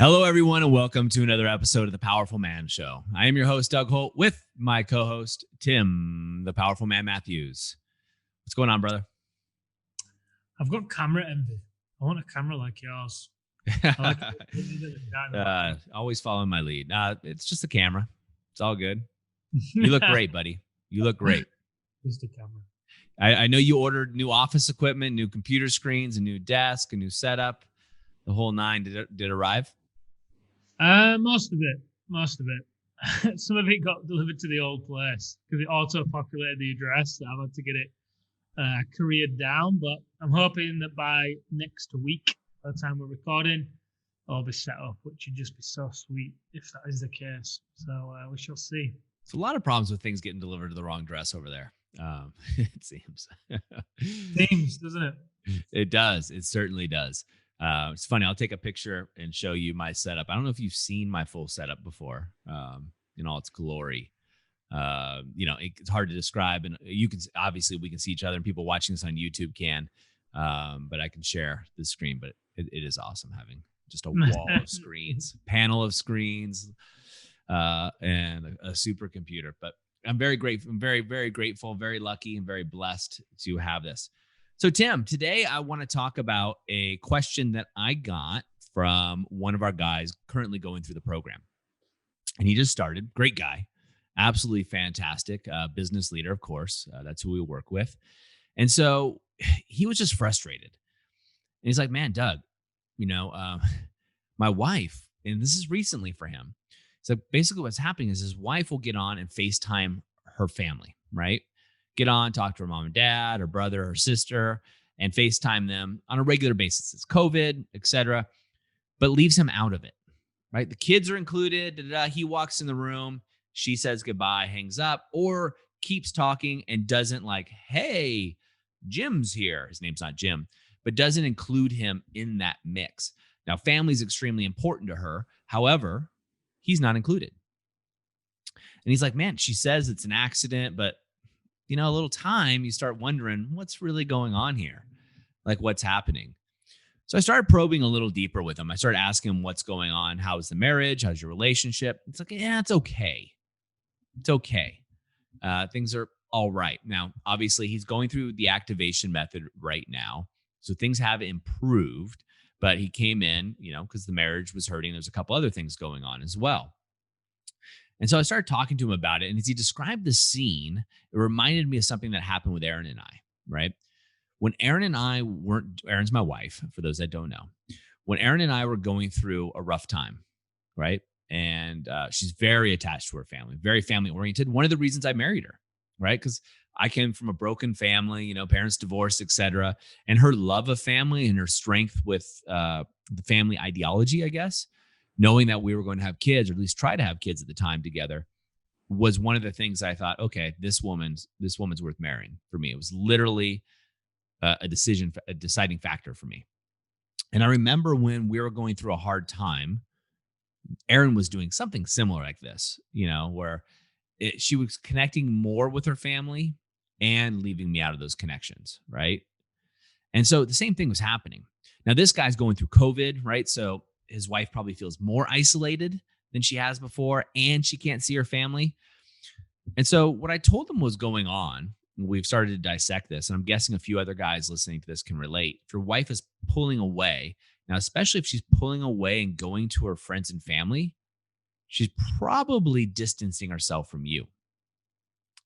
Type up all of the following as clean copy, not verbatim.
Hello, everyone, and welcome to another episode of the Powerful Man Show. I am your host, Doug Holt, with my co-host, Tim, the Powerful Man Matthews. What's going on, brother? I've got camera envy. I want a camera like yours. I like Always following my lead. It's just a camera. It's all good. You look great, buddy. You look great. Just a camera. I know you ordered new office equipment, new computer screens, a new desk, a new setup, the whole nine. Did it arrive? Most of it. Some of it got delivered to the old place because it auto-populated the address. I've had to get it couriered down, but I'm hoping that by next week, by the time we're recording, I'll be set up, which would just be so sweet if that is the case. So we shall see. It's a lot of problems with things getting delivered to the wrong address over there. It seems. Seems, doesn't it? It does. It certainly does. It's funny. I'll take a picture and show you my setup. I don't know if you've seen my full setup before, in all its glory. It's hard to describe, and you can obviously we can see each other, and people watching this on YouTube can. But I can share the screen. But it is awesome having just a wall of screens, panel of screens, and a supercomputer. But I'm very grateful. I'm very, very grateful, very lucky, and very blessed to have this. So, Tim, today I want to talk about a question that I got from one of our guys currently going through the program. And he just started. Great guy. Absolutely fantastic. Business leader, of course. That's who we work with. And so he was just frustrated. And he's like, man, Doug, my wife, and this is recently for him. So basically what's happening is his wife will get on and FaceTime her family, right? Get on, talk to her mom and dad, her brother, her sister, and FaceTime them on a regular basis. It's COVID, etc., but leaves him out of it, right? The kids are included. He walks in the room. She says goodbye, hangs up, or keeps talking and doesn't like, hey, Jim's here. His name's not Jim, but doesn't include him in that mix. Now, family is extremely important to her. However, he's not included. And he's like, man, she says it's an accident, but a little time, you start wondering what's really going on here, like what's happening. So I started probing a little deeper with him. I started asking him what's going on. How's the marriage? How's your relationship? It's like, yeah, it's okay. It's okay. Things are all right. Now, obviously, he's going through the activation method right now. So things have improved, but he came in, because the marriage was hurting. There's a couple other things going on as well. And so I started talking to him about it. And as he described the scene, it reminded me of something that happened with Erin and I, right? When Erin and I Erin's my wife, for those that don't know. When Erin and I were going through a rough time, right? And she's very attached to her family, very family oriented. One of the reasons I married her, right? Because I came from a broken family, parents divorced, etc. And her love of family and her strength with the family ideology, I guess, knowing that we were going to have kids, or at least try to have kids at the time together, was one of the things I thought, okay, this woman's worth marrying for me. It was literally a deciding factor for me. And I remember when we were going through a hard time, Erin was doing something similar like this, where she was connecting more with her family and leaving me out of those connections, right? And so the same thing was happening. Now, this guy's going through COVID, right? So his wife probably feels more isolated than she has before, and she can't see her family. And so what I told him was going on, we've started to dissect this, and I'm guessing a few other guys listening to this can relate. If your wife is pulling away, now, especially if she's pulling away and going to her friends and family, she's probably distancing herself from you.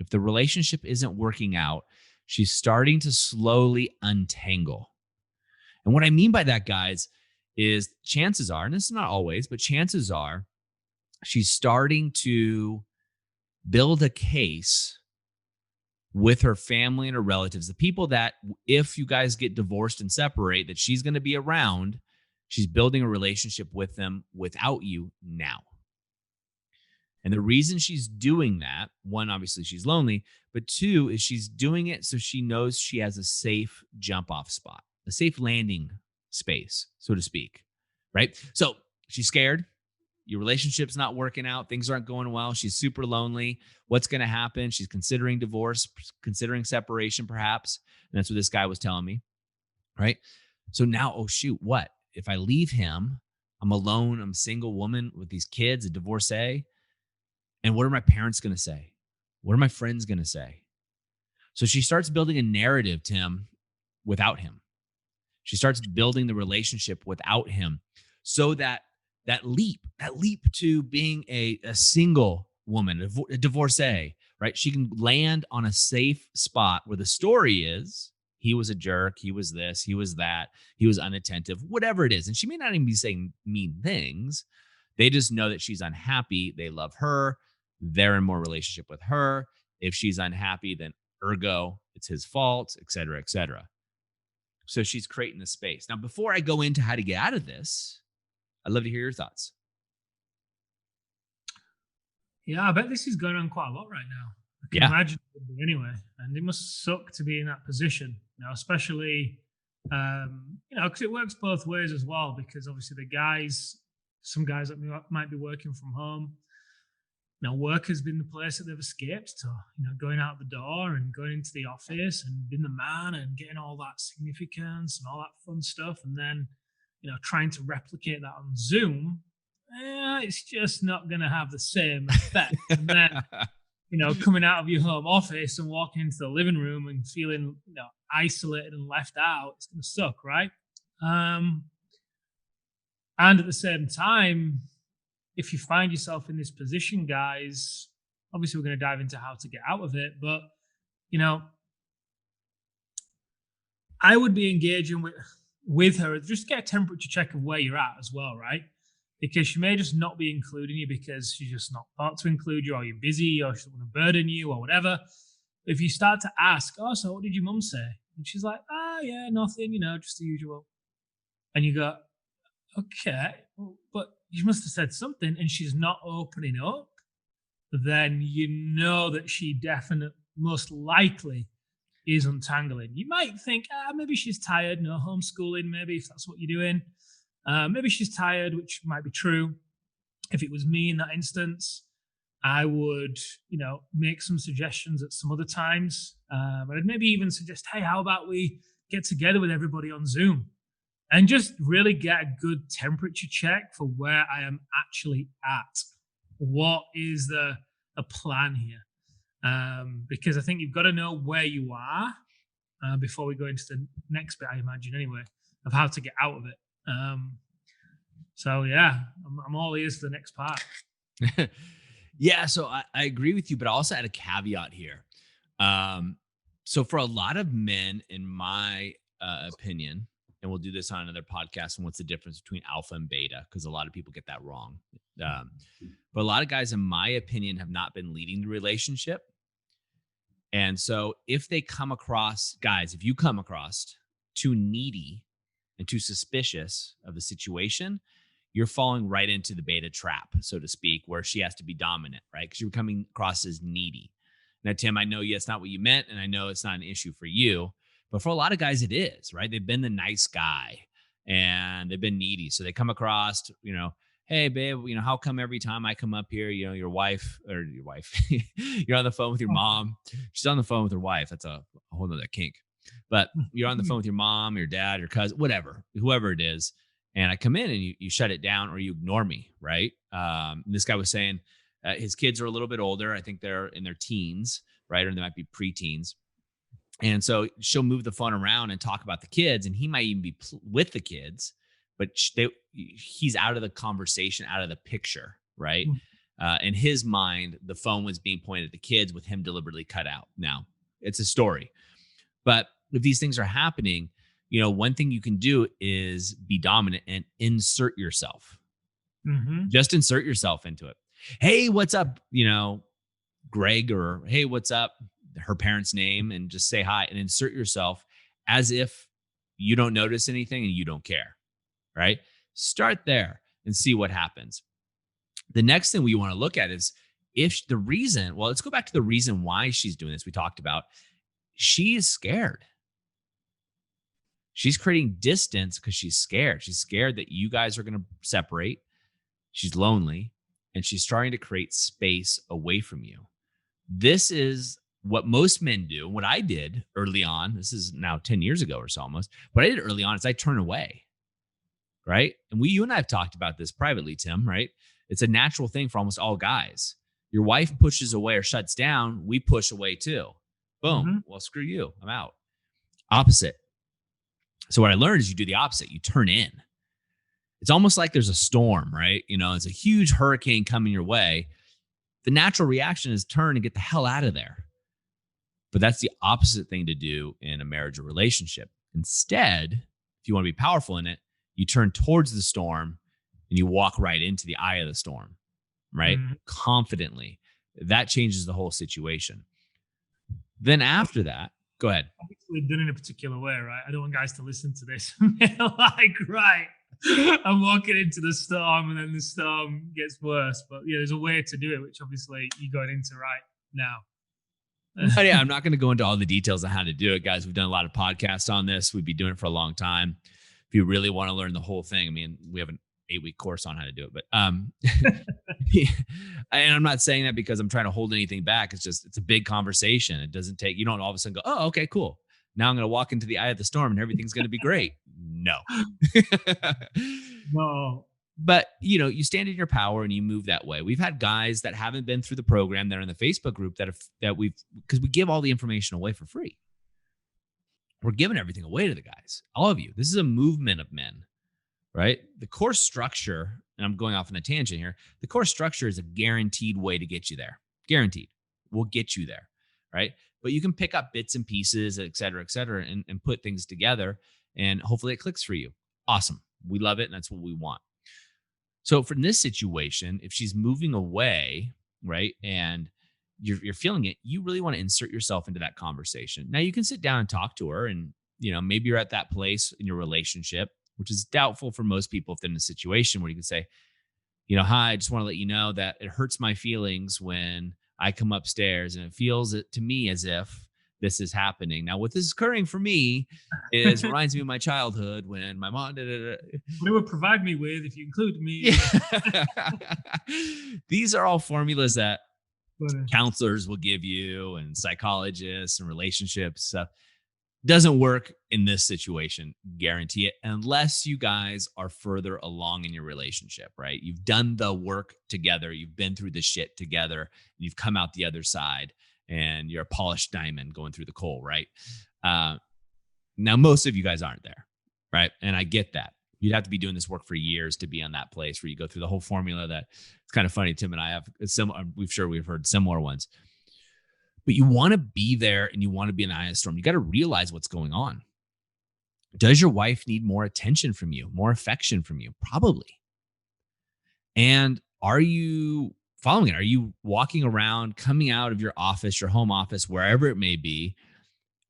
If the relationship isn't working out, she's starting to slowly untangle. And what I mean by that, guys, is chances are, and this is not always, but chances are she's starting to build a case with her family and her relatives, the people that if you guys get divorced and separate, that she's going to be around. She's building a relationship with them without you now. And the reason she's doing that, one, obviously she's lonely, but two, is she's doing it so she knows she has a safe jump off spot, a safe landing space, so to speak, right? So she's scared. Your relationship's not working out. Things aren't going well. She's super lonely. What's going to happen? She's considering divorce, considering separation, perhaps. And that's what this guy was telling me, right? So now, oh shoot, what? If I leave him, I'm alone. I'm a single woman with these kids, a divorcee. And what are my parents going to say? What are my friends going to say? So she starts building a narrative, Tim, without him. She starts building the relationship without him, so that leap to being a single woman, a divorcee, right? She can land on a safe spot where the story is he was a jerk, he was this, he was that, he was unattentive, whatever it is. And she may not even be saying mean things. They just know that she's unhappy. They love her. They're in more relationship with her. If she's unhappy, then ergo, it's his fault, et cetera, et cetera. So she's creating the space. Now, before I go into how to get out of this, I'd love to hear your thoughts. Yeah, I bet this is going on quite a lot right now. I can imagine it would be anyway. And it must suck to be in that position, especially, because it works both ways as well. Because obviously some guys that might be working from home, work has been the place that they've escaped to, going out the door and going into the office and being the man and getting all that significance and all that fun stuff. And then, trying to replicate that on Zoom, it's just not going to have the same effect. And then, coming out of your home office and walking into the living room and feeling, isolated and left out, it's going to suck, right? And at the same time, if you find yourself in this position, guys, obviously we're going to dive into how to get out of it. But, I would be engaging with her, just get a temperature check of where you're at as well, right? Because she may just not be including you because she's just not thought to include you, or you're busy, or she doesn't want to burden you, or whatever. If you start to ask, so what did your mum say? And she's like, yeah, nothing, just the usual. And you go, okay, but you must have said something, and she's not opening up, then you know that she definitely, most likely, is untangling. You might think, maybe she's tired, no homeschooling, maybe if that's what you're doing. Maybe she's tired, which might be true. If it was me in that instance, I would, make some suggestions at some other times. I'd maybe even suggest, hey, how about we get together with everybody on Zoom and just really get a good temperature check for where I am actually at. What is the plan here? Because I think you've got to know where you are before we go into the next bit, I imagine anyway, of how to get out of it. So yeah, I'm all ears for the next part. Yeah, so I agree with you, but I also add a caveat here. So for a lot of men, in my opinion, and we'll do this on another podcast, and what's the difference between alpha and beta, because a lot of people get that wrong. But a lot of guys, in my opinion, have not been leading the relationship. And so if they come across, guys, if you come across too needy and too suspicious of the situation, you're falling right into the beta trap, so to speak, where she has to be dominant, right? Because you're coming across as needy. Now, Tim, I know that's not what you meant, and I know it's not an issue for you, but for a lot of guys, it is, right? They've been the nice guy and they've been needy. So they come across, hey, babe, how come every time I come up here, your wife, you're on the phone with your mom. She's on the phone with her wife. That's a whole nother kink. But you're on the phone with your mom, your dad, your cousin, whatever, whoever it is. And I come in and you shut it down or you ignore me, right? This guy was saying his kids are a little bit older. I think they're in their teens, right? Or they might be preteens. And so she'll move the phone around and talk about the kids, and he might even be with the kids, but he's out of the conversation, out of the picture, right? In his mind, the phone was being pointed at the kids with him deliberately cut out. Now, it's a story. But if these things are happening, one thing you can do is be dominant and insert yourself. Mm-hmm. Just insert yourself into it. Hey, what's up? Greg, or hey, what's up? Her parents' name, and just say hi and insert yourself as if you don't notice anything and you don't care, right? Start there and see what happens. The next thing we want to look at is let's go back to the reason why she's doing this. We talked about, she is scared. She's creating distance because she's scared. She's scared that you guys are going to separate. She's lonely, and she's trying to create space away from you. This is what most men do. What I did early on, this is now 10 years ago or so almost, what I did early on is I turn away, right? And you and I have talked about this privately, Tim, right? It's a natural thing for almost all guys. Your wife pushes away or shuts down, we push away too. Boom. Mm-hmm. Well, screw you. I'm out. Opposite. So what I learned is you do the opposite. You turn in. It's almost like there's a storm, right? It's a huge hurricane coming your way. The natural reaction is turn and get the hell out of there. But that's the opposite thing to do in a marriage or relationship. Instead, if you want to be powerful in it, you turn towards the storm and you walk right into the eye of the storm, right? Mm-hmm. Confidently. That changes the whole situation. Then after that, go ahead. Obviously done in a particular way, right? I don't want guys to listen to this and be like, right, I'm walking into the storm and then the storm gets worse. But yeah, there's a way to do it, which obviously you're going into right now. But yeah, I'm not going to go into all the details on how to do it, guys. We've done a lot of podcasts on this. We'd be doing it for a long time. If you really want to learn the whole thing, I mean, we have an 8-week course on how to do it. But and I'm not saying that because I'm trying to hold anything back. It's a big conversation. It doesn't take, you don't all of a sudden go, oh, okay, cool. Now I'm going to walk into the eye of the storm and everything's going to be great. No. No. But, you stand in your power and you move that way. We've had guys that haven't been through the because we give all the information away for free. We're giving everything away to the guys, all of you. This is a movement of men, right? The course structure, and I'm going off on a tangent here. The course structure is a guaranteed way to get you there. Guaranteed. We'll get you there, right? But you can pick up bits and pieces, et cetera, and put things together, and hopefully it clicks for you. Awesome. We love it, and that's what we want. So for this situation, if she's moving away, right, and you're feeling it, you really want to insert yourself into that conversation. Now you can sit down and talk to her, and maybe you're at that place in your relationship, which is doubtful for most people if they're in a situation where you can say, hi, I just want to let you know that it hurts my feelings when I come upstairs and it feels to me as if this is happening. Now, what this is occurring for me reminds me of my childhood when my mom did it. What it would provide me with if you include me. These are all formulas that counselors will give you and psychologists and relationships stuff. Doesn't work in this situation, guarantee it, unless you guys are further along in your relationship, right? You've done the work together. You've been through the shit together and you've come out the other side and you're a polished diamond going through the coal, right? Now, most of you guys aren't there, right? And I get that. You'd have to be doing this work for years to be on that place where you go through the whole formula that it's kind of funny. Tim and I have similar, we've heard similar ones. But you want to be there and you want to be in the eye of the storm. You got to realize what's going on. Does your wife need more attention from you, more affection from you? Probably. And are you following it? Are you walking around, coming out of your office, your home office, wherever it may be,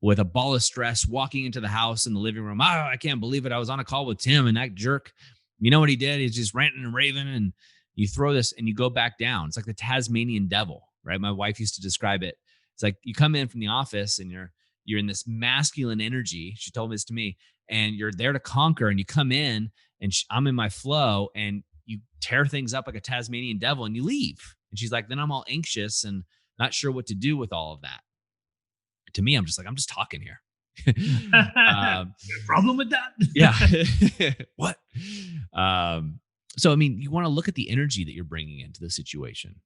with a ball of stress, walking into the house in the living room? Oh, I can't believe it. I was on a call with Tim and that jerk, you know what he did? He's just ranting and raving, and you throw this and you go back down. It's like the Tasmanian devil, right? My wife used to describe it. It's like you come in from the office and you're in this masculine energy. She told this to me, and you're there to conquer, and you come in and I'm in my flow and you tear things up like a Tasmanian devil and you leave. And she's like, then I'm all anxious and not sure what to do with all of that. To me, I'm just talking here. Problem with that? Yeah. What? So, I mean, you want to look at the energy that you're bringing into the situation,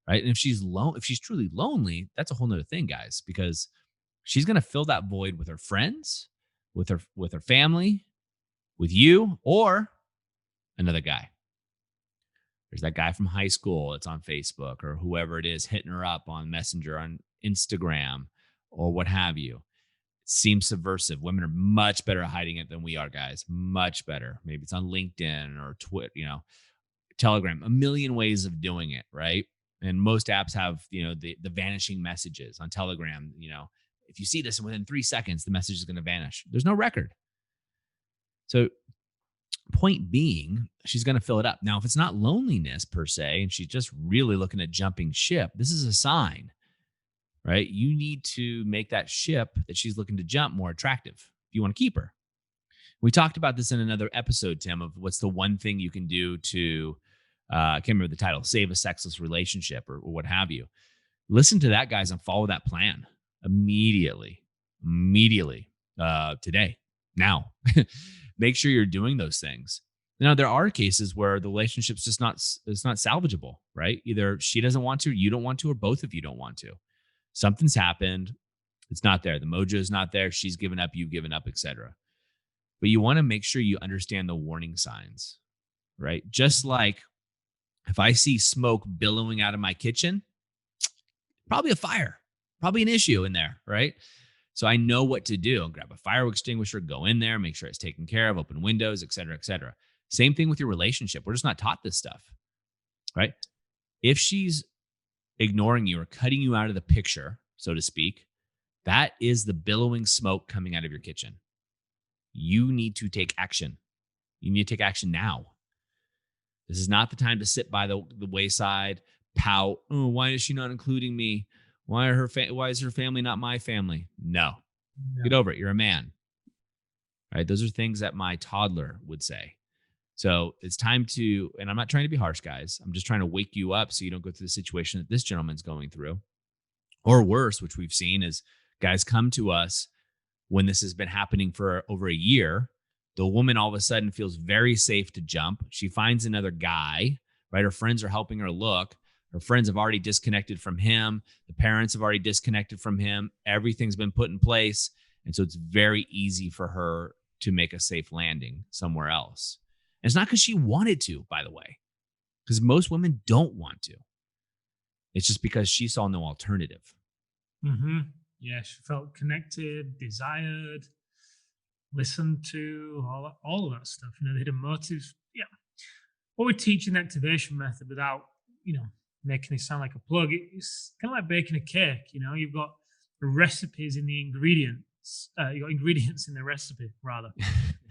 right? And if she's truly lonely, that's a whole nother thing, guys, because she's going to fill that void with her friends, with her family, with you, or another guy. There's that guy from high school that's on Facebook, or whoever it is hitting her up on Messenger, on Instagram, or what have you. It seems subversive. Women are much better at hiding it than we are, guys. Much better. Maybe it's on LinkedIn or Twitter, Telegram, a million ways of doing it, right? And most apps have, the vanishing messages. On Telegram, if you see this within 3 seconds, the message is going to vanish. There's no record. So point being, she's going to fill it up. Now, if it's not loneliness per se, and she's just really looking at jumping ship, this is a sign, right? You need to make that ship that she's looking to jump more attractive if you want to keep her. We talked about this in another episode, Tim, of what's the one thing you can do to, I can't remember the title, save a sexless relationship or what have you. Listen to that, guys, and follow that plan immediately, today, now. Make sure you're doing those things. Now, there are cases where the relationship's just not it's not salvageable, right? Either she doesn't want to, you don't want to, or both of you don't want to. Something's happened. It's not there. The mojo is not there. She's given up, you've given up, etc. But you want to make sure you understand the warning signs, right? Just like if I see smoke billowing out of my kitchen, probably a fire, probably an issue in there, right? So I know what to do. Grab a fire extinguisher, go in there, make sure it's taken care of, open windows, et cetera, et cetera. Same thing with your relationship. We're just not taught this stuff, right? If she's ignoring you or cutting you out of the picture, so to speak, that is the billowing smoke coming out of your kitchen. You need to take action. You need to take action now. This is not the time to sit by the wayside, pout. Oh, why is she not including me? Why is her family not my family? No. Get over it. You're a man. Right? Those are things that my toddler would say. So it's time to, and I'm not trying to be harsh, guys. I'm just trying to wake you up so you don't go through the situation that this gentleman's going through. Or worse, which we've seen is guys come to us when this has been happening for over a year. The woman all of a sudden feels very safe to jump. She finds another guy, right? Her friends are helping her look. Her friends have already disconnected from him. The parents have already disconnected from him. Everything's been put in place. And so it's very easy for her to make a safe landing somewhere else. And it's not because she wanted to, by the way, because most women don't want to. It's just because she saw no alternative. Mm-hmm. Yeah, she felt connected, desired, listened to, all of that stuff. The hidden motives. Yeah. What we teach in activation method without, making it sound like a plug, it's kind of like baking a cake. You've got the recipes in the ingredients. You got ingredients in the recipe, rather.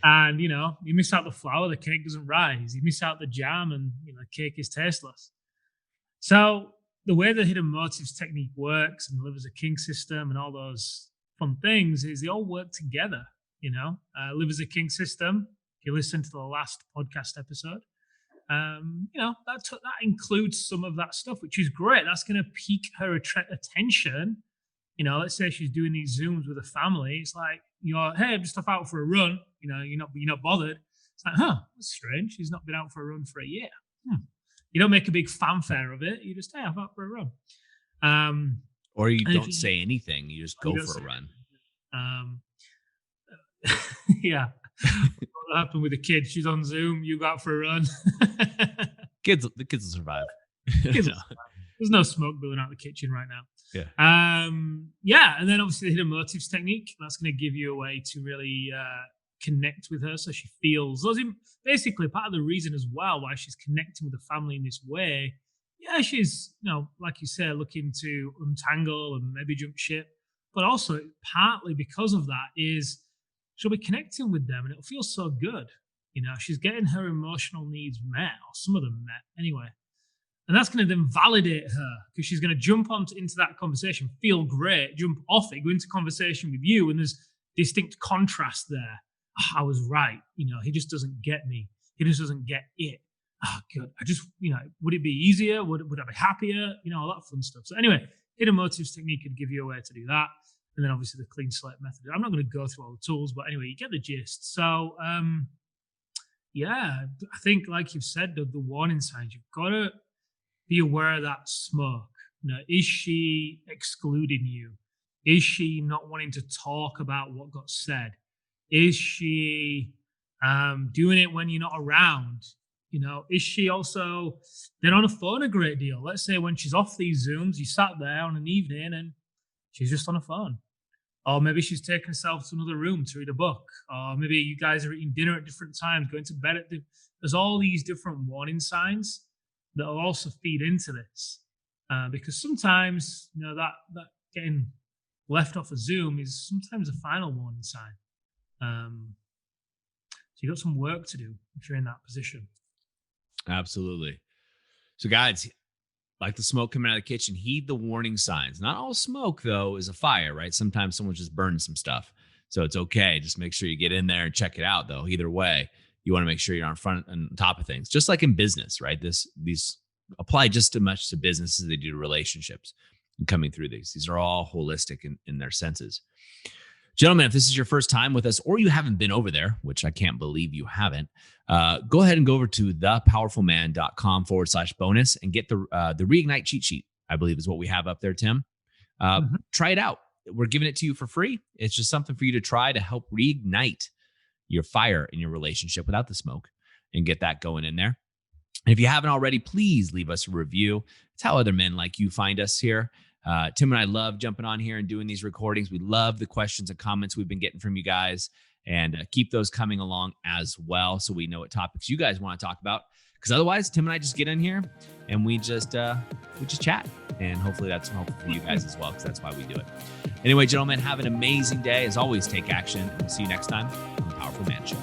And, you miss out the flour, the cake doesn't rise. You miss out the jam and, the cake is tasteless. So the way the hidden motives technique works and the live as a king system and all those fun things is they all work together, live as a king system. If you listen to the last podcast episode, that includes some of that stuff, which is great. That's going to pique her attention. Let's say she's doing these Zooms with a family. It's like, hey, I'm just off out for a run. You're not bothered. It's like, that's strange. She's not been out for a run for a year. You don't make a big fanfare of it. You just, hey, I'm out for a run. Or you don't say anything. You just go for a run. Yeah. What happened with the kid? She's on Zoom. You go out for a run. The kids will survive. There's no smoke billowing out the kitchen right now. Yeah. And then obviously the hidden motives technique. That's going to give you a way to really connect with her, so she feels those. Basically, part of the reason as well why she's connecting with the family in this way. Yeah, she's like you say, looking to untangle and maybe jump ship, but also partly because of that is she'll be connecting with them and it'll feel so good. She's getting her emotional needs met, or some of them met anyway. And that's going to then validate her because she's going to jump into that conversation, feel great, jump off it, go into conversation with you. And there's distinct contrast there. I was right. He just doesn't get me. He just doesn't get it. Good. I just, would it be easier? Would I be happier? All that fun stuff. So anyway, hidden motives technique could give you a way to do that. And then obviously the clean slate method. I'm not going to go through all the tools, but anyway, you get the gist. So, I think like you've said, Doug, the warning signs, you've got to be aware of that smoke. Is she excluding you? Is she not wanting to talk about what got said? Is she doing it when you're not around? Is she also then on a phone a great deal? Let's say when she's off these Zooms, you sat there on an evening and she's just on a phone. Or maybe she's taken herself to another room to read a book. Or maybe you guys are eating dinner at different times, going to bed there's all these different warning signs that will also feed into this. Because sometimes, that getting left off a Zoom is sometimes a final warning sign. So you've got some work to do if you're in that position. Absolutely. So guys, like the smoke coming out of the kitchen, heed the warning signs. Not all smoke, though, is a fire, right? Sometimes someone's just burning some stuff. So it's okay. Just make sure you get in there and check it out, though. Either way, you want to make sure you're on front and on top of things. Just like in business, right? These apply just as much to business as they do to relationships and coming through these. These are all holistic in their senses. Gentlemen, if this is your first time with us or you haven't been over there, which I can't believe you haven't, go ahead and go over to thepowerfulman.com/bonus and get the Reignite cheat sheet, I believe is what we have up there, Tim. Try it out. We're giving it to you for free. It's just something for you to try to help reignite your fire in your relationship without the smoke and get that going in there. And if you haven't already, please leave us a review. It's how other men like you find us here. Tim and I love jumping on here and doing these recordings. We love the questions and comments we've been getting from you guys, and keep those coming along as well, so we know what topics you guys want to talk about. Because otherwise, Tim and I just get in here and we just chat, and hopefully that's helpful for you guys as well, because that's why we do it. Anyway, gentlemen, have an amazing day. As always, take action, and we'll see you next time on the Powerful Man Show.